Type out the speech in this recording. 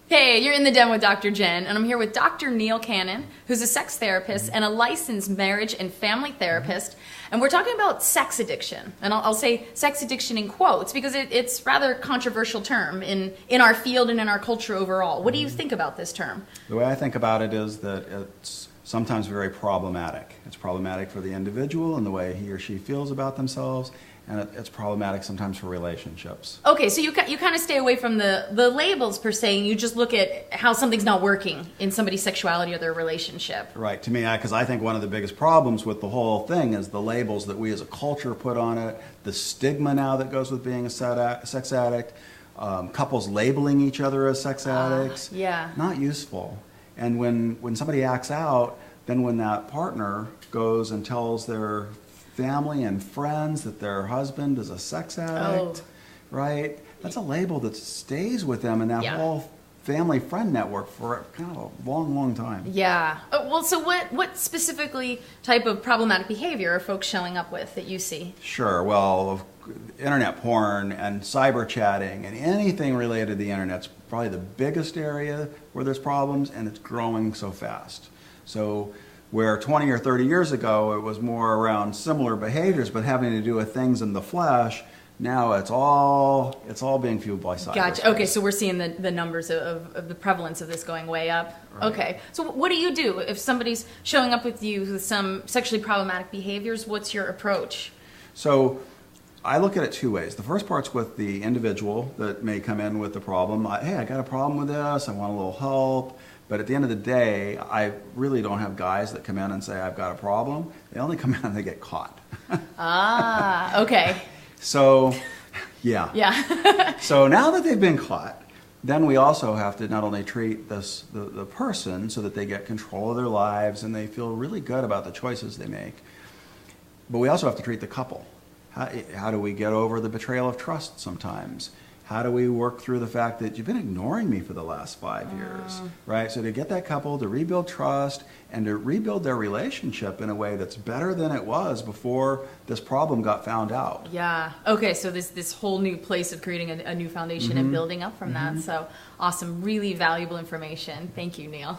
Hey, you're in the den with Dr. Jenn, and I'm here with Dr. Neil Cannon, who's a sex therapist and a licensed marriage and family therapist, and we're talking about sex addiction. And I'll say sex addiction in quotes because it's rather controversial term in our field and in our culture overall. What do you think about this term? The way I think about it is that it's sometimes very problematic. It's problematic for the individual and the way he or she feels about themselves, and it's problematic sometimes for relationships. Okay, so you kind of stay away from the labels per se, and you just look at how something's not working in somebody's sexuality or their relationship. Right, to me, because I think one of the biggest problems with the whole thing is the labels that we as a culture put on it, the stigma now that goes with being a sex addict, couples labeling each other as sex addicts. Yeah. Not useful. And when somebody acts out, then when that partner goes and tells their family and friends that their husband is a sex addict, right? That's a label that stays with them in that whole family friend network for kind of a long, long time. Yeah. Well, so what specifically type of problematic behavior are folks showing up with that you see? Sure. Well, internet porn and cyber chatting and anything related to the internet's probably the biggest area where there's problems, and it's growing so fast. So where 20 or 30 years ago it was more around similar behaviors but having to do with things in the flesh, now it's all being fueled by cyber. Gotcha. Okay, so we're seeing the numbers of the prevalence of this going way up. Right. Okay, so what do you do if somebody's showing up with you with some sexually problematic behaviors? What's your approach? So I look at it two ways. The first part's with the individual that may come in with the problem. Hey, I got a problem with this, I want a little help. But at the end of the day, I really don't have guys that come in and say, I've got a problem. They only come in and they get caught. Okay. So, yeah. Yeah. So now that they've been caught, then we also have to not only treat the person so that they get control of their lives and they feel really good about the choices they make, but we also have to treat the couple. How do we get over the betrayal of trust sometimes? How do we work through the fact that you've been ignoring me for the last 5 years, right? So to get that couple to rebuild trust and to rebuild their relationship in a way that's better than it was before this problem got found out. Yeah. Okay, so this whole new place of creating a new foundation and building up from that. So awesome, really valuable information. Thank you, Neil.